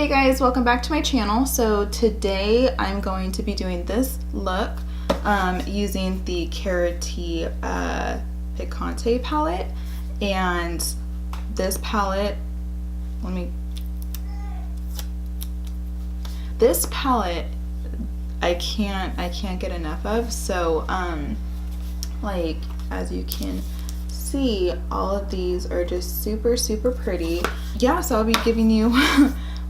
Hey guys, welcome back to my channel. So today I'm going to be doing this look using the Karity Picante palette, and this palette, this palette I can't get enough of. So like as you can see, all of these are just super pretty. Yeah, so I'll be giving you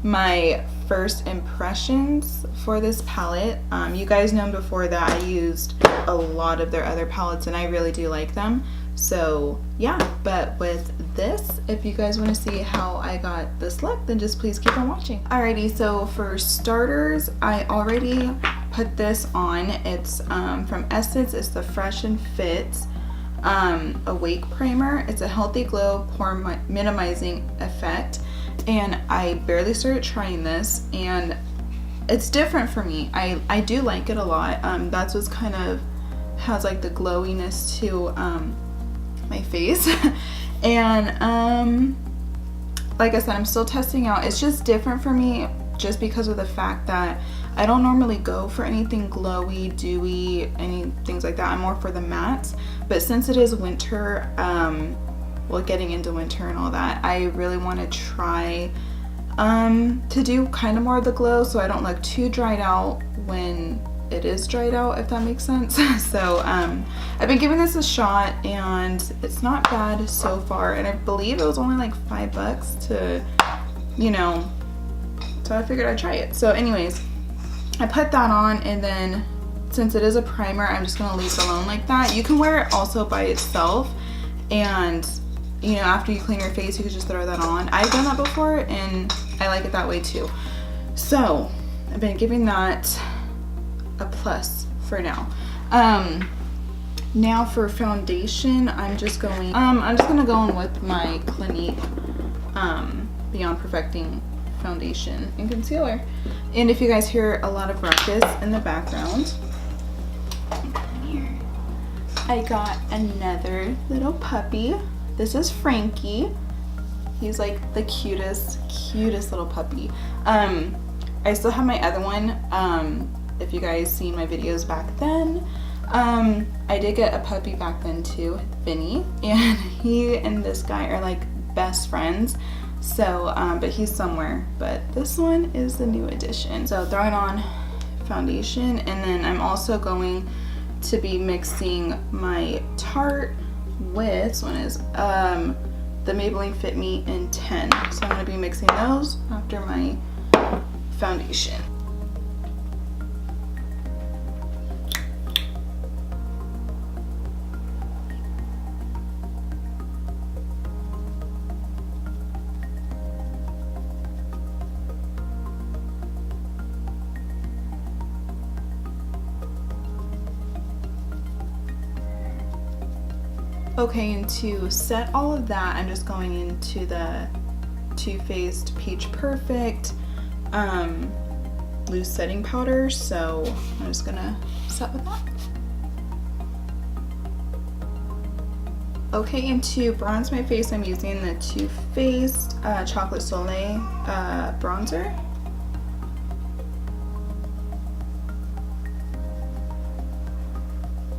my first impressions for this palette. You guys know before that I used a lot of their other palettes and I really do like them. So yeah, but with this, if you guys want to see how I got this look, then just please keep on watching. Alrighty, so for starters, I already put this on. It's from Essence. It's the Fresh and Fit Awake Primer. It's a healthy glow, pore minimizing effect, and I barely started trying this and it's different for me. I do like it a lot. That's what's kind of has like the glowiness to my face and like I said, I'm still testing out. It's just different for me just because of the fact that I don't normally go for anything glowy, dewy, any things like that. I'm more for the mattes, but since it is winter, well, getting into winter and all that, I really want to try to do kind of more of the glow so I don't look too dried out when it is dried out, if that makes sense. So I've been giving this a shot and it's not bad so far, and I believe it was only like $5 to, you know, so I figured I'd try it. So anyways, I put that on, and then since it is a primer, I'm just gonna leave it alone like that. You can wear it also by itself, and you know, after you clean your face, you could just throw that on. I've done that before and I like it that way too. So I've been giving that a plus for now. Now for foundation, I'm just gonna go in with my Clinique Beyond Perfecting foundation and concealer. And if you guys hear a lot of ruckus in the background, here I got another little puppy. This is Frankie. He's like the cutest little puppy. I still have my other one. If you guys seen my videos back then, I did get a puppy back then too, Vinny, and he and this guy are like best friends. So but he's somewhere, but this one is the new addition. So throwing on foundation, and then I'm also going to be mixing my Tarte with, this one is the Maybelline Fit Me in 10. So I'm going to be mixing those after my foundation. Okay, and to set all of that, I'm just going into the Too Faced Peach Perfect loose setting powder. So I'm just gonna set with that. Okay, and to bronze my face, I'm using the Too Faced Chocolate Soleil bronzer.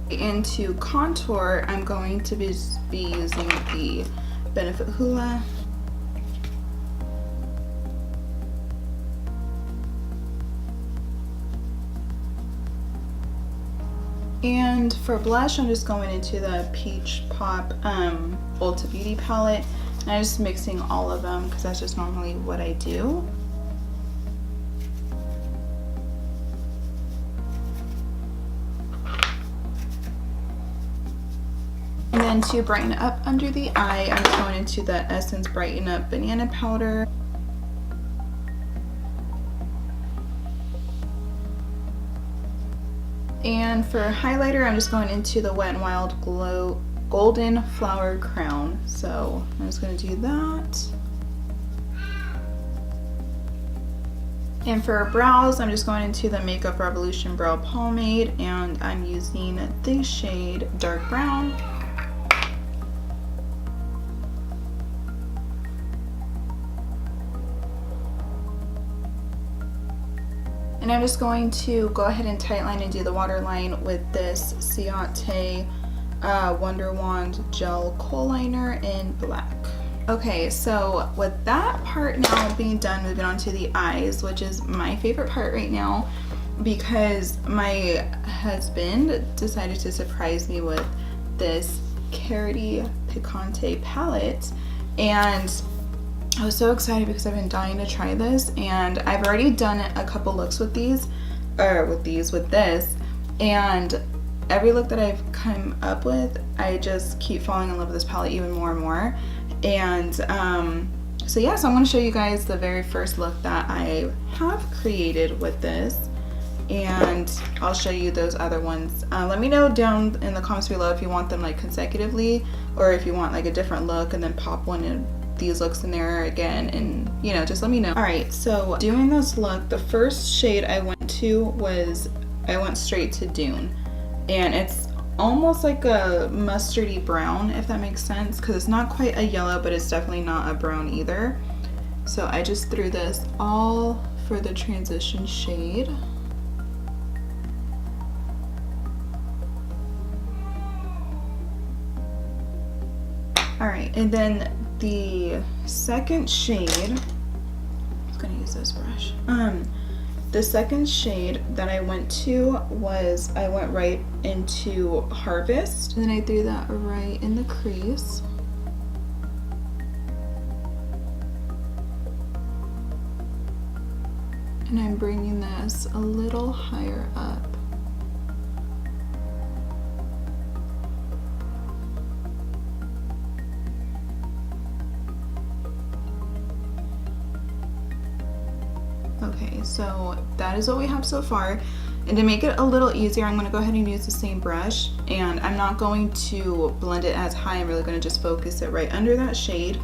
And to contour, I'm going to be using the Benefit Hoola. And for blush, I'm just going into the Peach Pop Ulta Beauty palette. And I'm just mixing all of them because that's just normally what I do. And then to brighten up under the eye, I'm just going into the Essence Brighten Up Banana Powder. And for highlighter, I'm just going into the Wet n Wild Glow Golden Flower Crown. So I'm just going to do that. And for brows, I'm just going into the Makeup Revolution Brow Pomade, and I'm using the shade Dark Brown. And I'm just going to go ahead and tightline and do the waterline with this Ciate Wonder Wand Gel Kohl Liner in black. Okay, so with that part now being done, moving on to the eyes, which is my favorite part right now because my husband decided to surprise me with this Karity Picante palette, and I was so excited because I've been dying to try this, and I've already done a couple looks with these, with this, and every look that I've come up with, I just keep falling in love with this palette even more and more. And so yeah, so I'm going to show you guys the very first look that I have created with this, and I'll show you those other ones. Let me know down in the comments below if you want them like consecutively, or if you want like a different look and then pop one in these looks in there again, and you know, just let me know. All right, so doing this look, the first shade I went to was, I went straight to Dune, and it's almost like a mustardy brown, if that makes sense, because it's not quite a yellow, but it's definitely not a brown either. So I just threw this all for the transition shade. All right, and then the second shade, I'm gonna use this brush. The second shade that I went to was, I went right into Harvest, and then I threw that right in the crease. And I'm bringing this a little higher up. Okay, so that is what we have so far. And to make it a little easier, I'm going to go ahead and use the same brush, and I'm not going to blend it as high. I'm really going to just focus it right under that shade.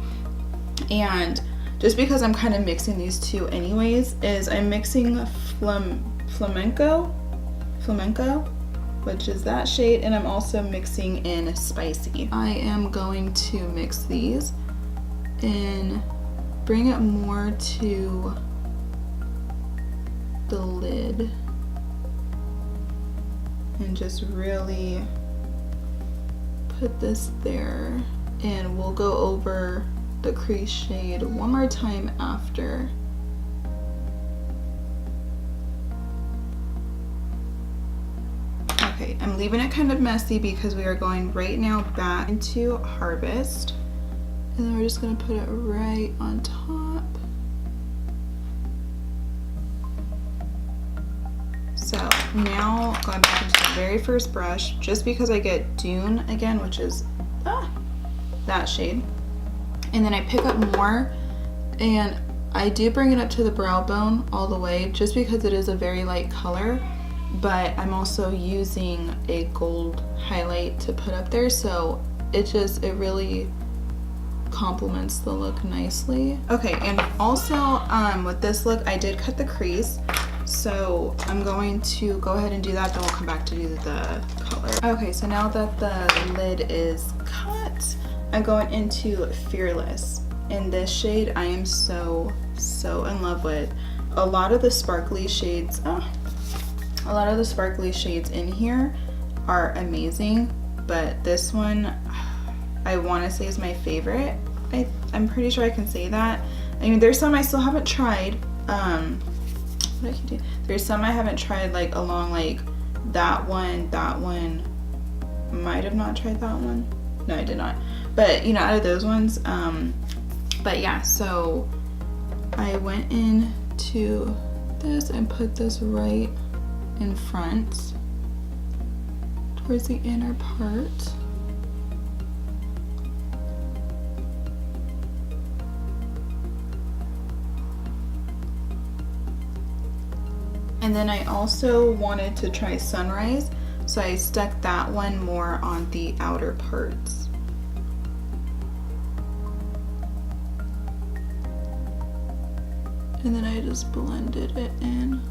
And just because I'm kind of mixing these two anyways, is I'm mixing Flamenco, which is that shade, and I'm also mixing in Spicy. I am going to mix these and bring it more to the lid, and just really put this there, and we'll go over the crease shade one more time after. Okay, I'm leaving it kind of messy because we are going right now back into Harvest, and then we're just going to put it right on top. So now going back into the very first brush, just because I get Dune again, which is that shade, and then I pick up more, and I do bring it up to the brow bone all the way, just because it is a very light color, but I'm also using a gold highlight to put up there, so it really complements the look nicely. Okay, and also with this look, I did cut the crease. So I'm going to go ahead and do that, then we'll come back to do the color. Okay, so now that the lid is cut, I'm going into Fearless. In this shade, I am so in love with. A lot of the sparkly shades, in here are amazing, but this one, I want to say is my favorite. I'm pretty sure I can say that. I mean, there's some I still haven't tried. There's some I haven't tried, like along like that one might have not tried that one. No, I did not. But you know, out of those ones, but yeah, so I went into this and put this right in front towards the inner part. And then I also wanted to try Sunrise, so I stuck that one more on the outer parts. And then I just blended it in.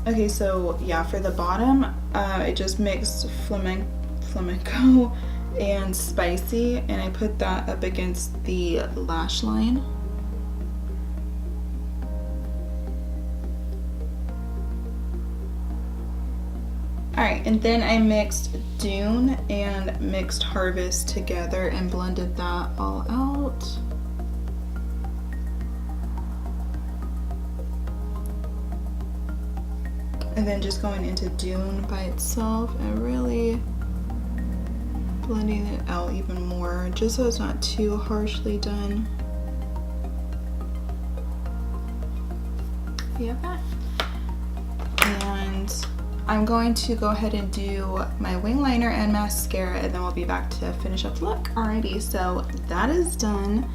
Okay, so yeah, for the bottom, I just mixed flamenco and spicy, and I put that up against the lash line. Alright, and then I mixed Dune and mixed Harvest together and blended that all out. And then just going into Dune by itself and really blending it out even more, just so it's not too harshly done. Yeah, and I'm going to go ahead and do my wing liner and mascara, and then we'll be back to finish up the look. Alrighty, so that is done.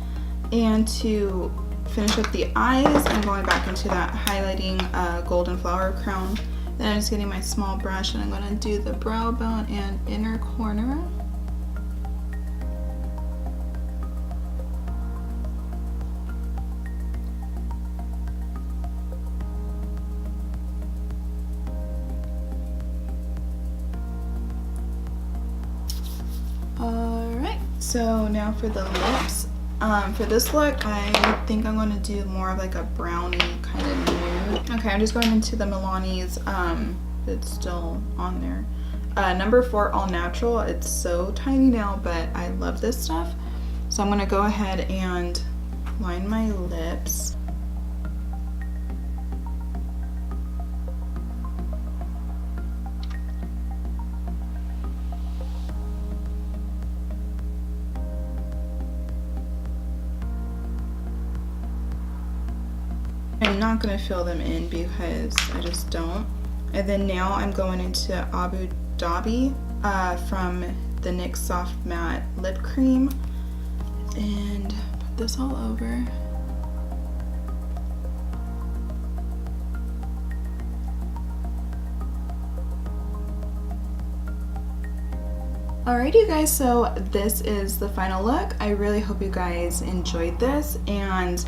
And to finish up the eyes, I'm going back into that highlighting golden flower crown. Then I'm just getting my small brush and I'm going to do the brow bone and inner corner. Alright, so now for the lips. For this look, I think I'm going to do more of like a brownie kind of nude. Okay, I'm just going into the Milani's, it's still on there. Number 4 All Natural. It's so tiny now, but I love this stuff. So I'm going to go ahead and line my lips. I'm not going to fill them in because I just don't. And then now I'm going into Abu Dhabi from the NYX Soft Matte Lip Cream and put this all over. Alright you guys, so this is the final look. I really hope you guys enjoyed this, and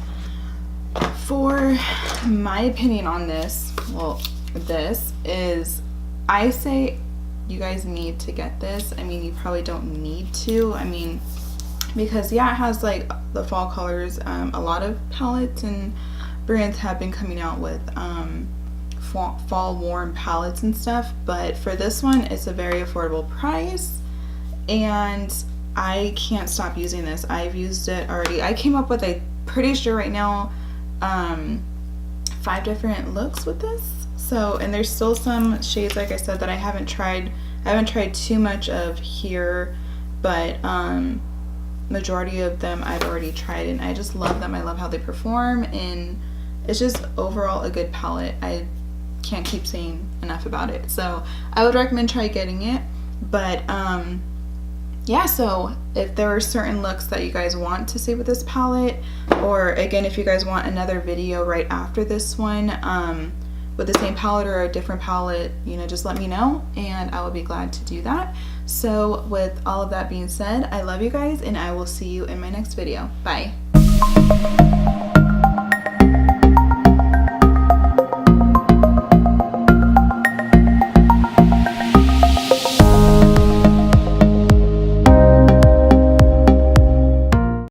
for my opinion on this, well, this is, I say you guys need to get this. I mean, you probably don't need to. I mean, because yeah, it has like the fall colors. A lot of palettes and brands have been coming out with fall warm palettes and stuff, but for this one, it's a very affordable price, and I can't stop using this. I've used it already. I came up with, I'm pretty sure right now, 5 different looks with this. So, and there's still some shades, like I said, that I haven't tried. I haven't tried too much of here, but majority of them I've already tried, and I just love them. I love how they perform, and it's just overall a good palette. I can't keep saying enough about it. So I would recommend try getting it. But yeah, so if there are certain looks that you guys want to see with this palette, or again, if you guys want another video right after this one with the same palette or a different palette, you know, just let me know and I will be glad to do that. So with all of that being said, I love you guys and I will see you in my next video. Bye.